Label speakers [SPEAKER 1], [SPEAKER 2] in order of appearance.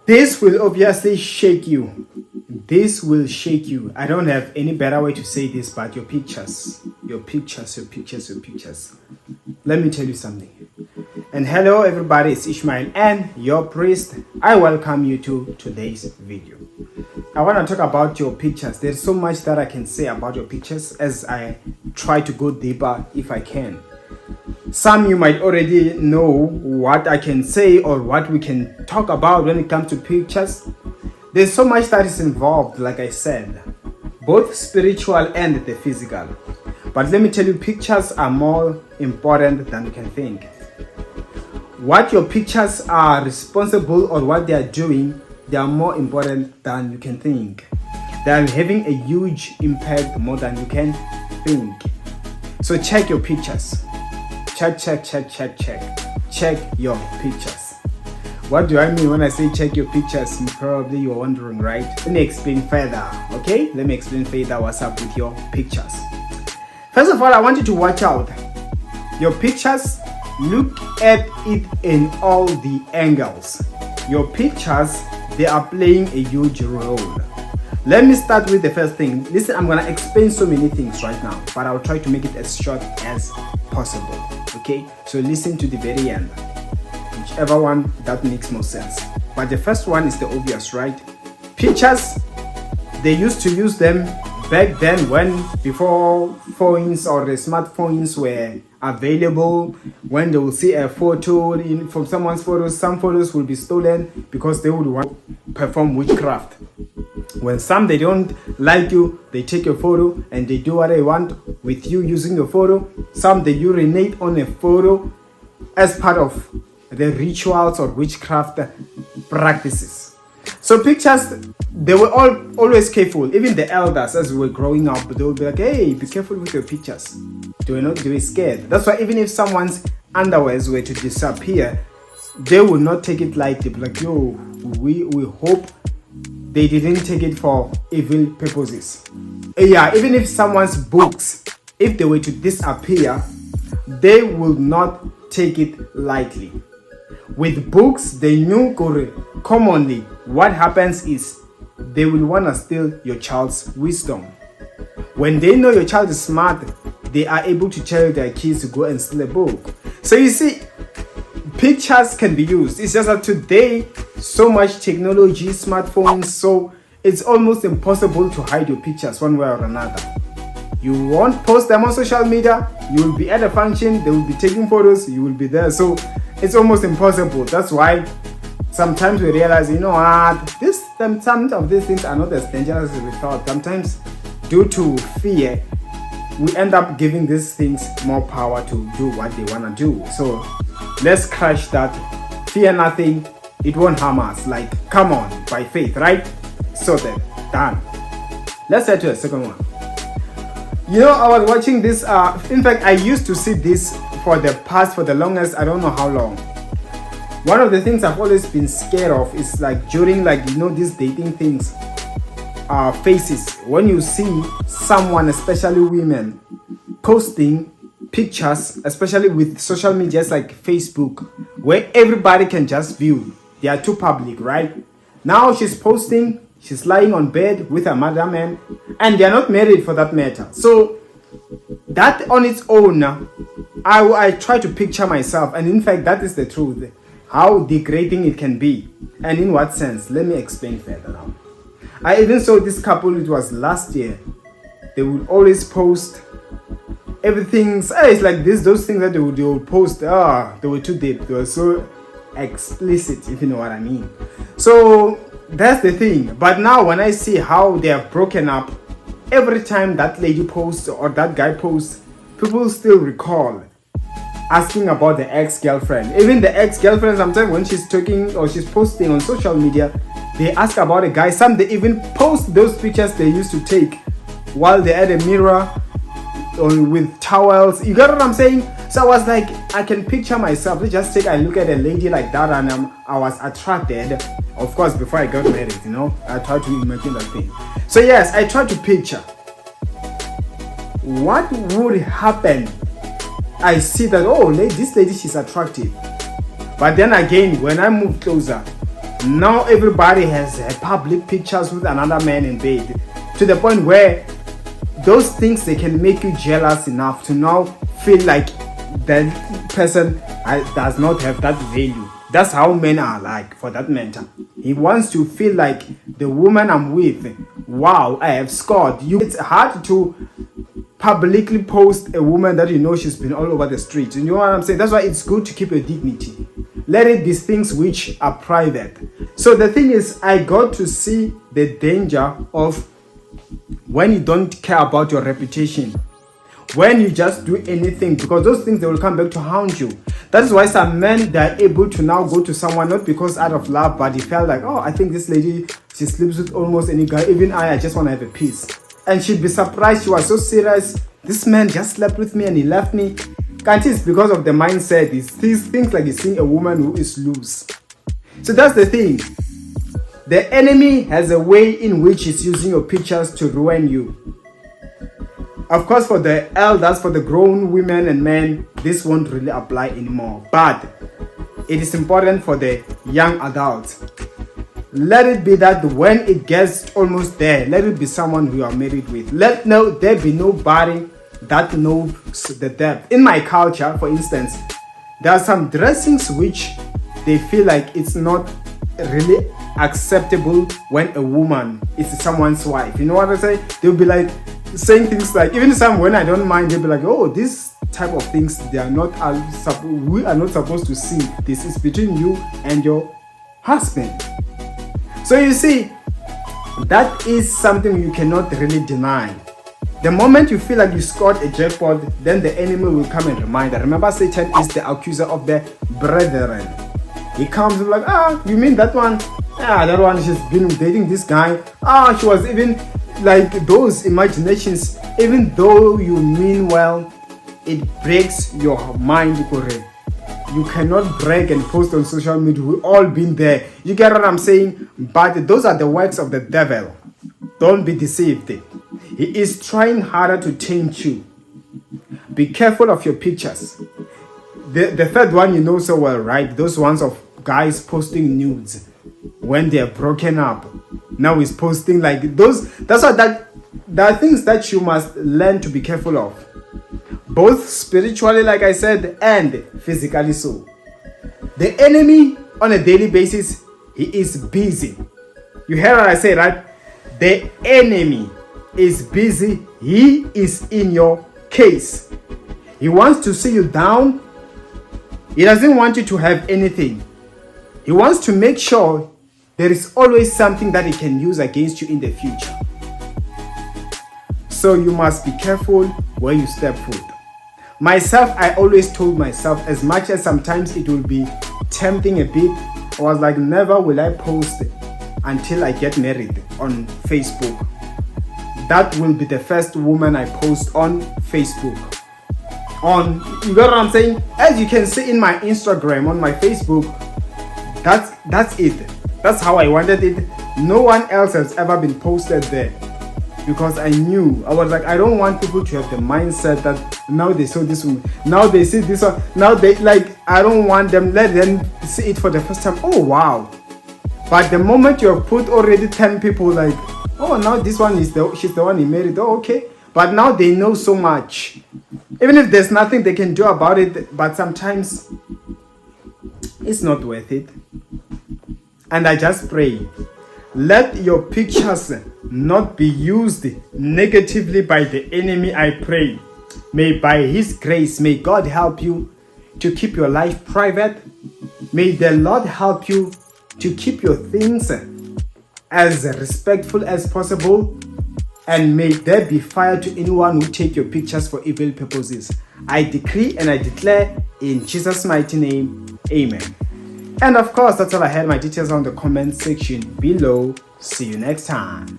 [SPEAKER 1] This will obviously shake you. This will shake you. I don't have any better way to say this, but your pictures. Let me tell you something. And hello everybody, it's Ishmael and your priest. I welcome you to today's video. I want to talk about your pictures. There's so much that I can say about your pictures as I try to go deeper if I can. Some you might already know what I can say or what we can talk about when it comes to pictures. There's so much that is involved, like I said, both spiritual and the physical. But let me tell you, pictures are more important than you can think. What your pictures are responsible or what they are doing, they are more important than you can think. They are having a huge impact more than you can think. So check your pictures. Check your pictures. What do I mean when I say check your pictures? Probably you're wondering, right? Let me explain further, okay? Let me explain further what's up with your pictures. First of all, I want you to watch out. Your pictures, look at it in all the angles. Your pictures, they are playing a huge role. Let me start with the first thing. Listen, I'm gonna explain so many things right now, but I'll try to make it as short as possible. Okay, so listen to the very end, whichever one that makes more sense. But the first one is the obvious, right? Pictures, they used to use them back then before phones or the smartphones were available. When they will see a photo from someone's photos, some photos will be stolen because they would want to perform witchcraft. When some they don't like you, they take your photo and they do what they want with you using your photo. Some they urinate on a photo as part of the rituals or witchcraft practices. So pictures, they were always careful. Even the elders, as we were growing up, they would be like, hey, be careful with your pictures. They were scared. That's why even if someone's underwears were to disappear, they would not take it lightly. Like, yo, we hope they didn't take it for evil purposes. Yeah, even if someone's books, if they were to disappear, they will not take it lightly. With books, they knew commonly what happens is they will want to steal your child's wisdom. When they know your child is smart, they are able to tell their kids to go and steal a book. So you see, pictures can be used. It's just that today, so much technology, smartphones, so it's almost impossible to hide your pictures one way or another. You won't post them on social media, you will be at a function, they will be taking photos, you will be there. So it's almost impossible. That's why sometimes we realize, you know what, some of these things are not as dangerous as we thought. Sometimes due to fear, we end up giving these things more power to do what they want to do. So let's crush that. Fear nothing, it won't harm us. Like, come on, by faith, right? So then, done. Let's head to the second one. You know, I was watching this, in fact, I used to see this for the longest, I don't know how long. One of the things I've always been scared of is like during these dating things, faces. When you see someone, especially women, posting pictures, especially with social medias like Facebook, where everybody can just view. They are too public, right? Now she's posting, she's lying on bed with another man, and they are not married for that matter. So that on its own, I try to picture myself, and in fact that is the truth, how degrading it can be. And in what sense? Let me explain further now. I even saw this couple, it was last year. They would always post everything. It's like those things that they would post, they were too deep, they were so explicit, if you know what I mean. So that's the thing. But now when I see how they have broken up, every time that lady posts or that guy posts, people still recall asking about the ex-girlfriend. Even the ex-girlfriend, sometimes when she's talking or she's posting on social media, they ask about a guy. Some they even post those pictures they used to take while they're at a mirror or with towels. You got what I'm saying? So I was like, I can picture myself. Let's just take a look at a lady like that, and I was attracted. Of course, before I got married, I tried to imagine that thing. So yes, I tried to picture what would happen. I see that, this lady, she's attractive. But then again, when I move closer, Now everybody has public pictures with another man in bed, to the point where those things, they can make you jealous enough to now feel like that person does not have that value. That's how men are like, for that matter. He wants to feel like the woman I'm with, wow, I have scored. It's hard to publicly post a woman that you know she's been all over the street. You know what I'm saying? That's why it's good to keep your dignity. Let it be things which are private. So the thing is, I got to see the danger of when you don't care about your reputation, when you just do anything, because those things, they will come back to haunt you. That is why some men, they are able to now go to someone, not because out of love, but he felt like, oh, I think this lady, she sleeps with almost any guy. Even I just want to have a piece. And she'd be surprised. She was so serious. This man just slept with me and he left me. Can't it's because of the mindset. It's these things like he's seeing a woman who is loose. So that's the thing. The enemy has a way in which he's using your pictures to ruin you. Of course, for the elders, for the grown women and men, this won't really apply anymore. But it is important for the young adults. Let it be that when it gets almost there, let it be someone who you are married with. Let there be nobody that knows the depth. In my culture, for instance, there are some dressings which they feel like it's not really acceptable when a woman is someone's wife. You know what I say? They'll be like saying things like, even some when I don't mind, they'll be like, oh, this type of things, we are not supposed to see. This is between you and your husband. So you see, that is something you cannot really deny. The moment you feel like you scored a jackpot, then the enemy will come and remind you. Remember, Satan is the accuser of the brethren. He comes and like, you mean that one? That one, she's been dating this guy. She was even like those imaginations. Even though you mean well, it breaks your mind. You cannot brag and post on social media. We've all been there. You get what I'm saying? But those are the works of the devil. Don't be deceived. He is trying harder to taint you. Be careful of your pictures. The third one you know so well, right? Those ones of guys posting nudes when they are broken up. Now he's posting like those. There are things that you must learn to be careful of. Both spiritually, like I said, and physically so. The enemy on a daily basis, he is busy. You hear what I say, right? The enemy is busy. He is in your case. He wants to see you down. He doesn't want you to have anything. He wants to make sure there is always something that he can use against you in the future. So you must be careful where you step foot. Myself, I always told myself, as much as sometimes it will be tempting a bit, I was like, never will I post until I get married on Facebook. That will be the first woman I post on Facebook. You got what I'm saying? As you can see in my Instagram, on my Facebook, that's it. That's how I wanted it. No one else has ever been posted there. Because I knew, I was like, I don't want people to have the mindset that now they saw this one, now they see this one, now they like, I don't want them, let them see it for the first time. Oh wow. But the moment you have put already 10 people like, oh, now this one she's the one he married. Oh, okay. But now they know so much. Even if there's nothing they can do about it, but sometimes it's not worth it. And I just pray, let your pictures not be used negatively by the enemy. I pray, may by his grace, may God help you to keep your life private. May the Lord help you to keep your things as respectful as possible. And may there be fire to anyone who take your pictures for evil purposes. I decree and I declare in Jesus' mighty name, amen. And of course, that's all I had. My details are on the comment section below. See you next time.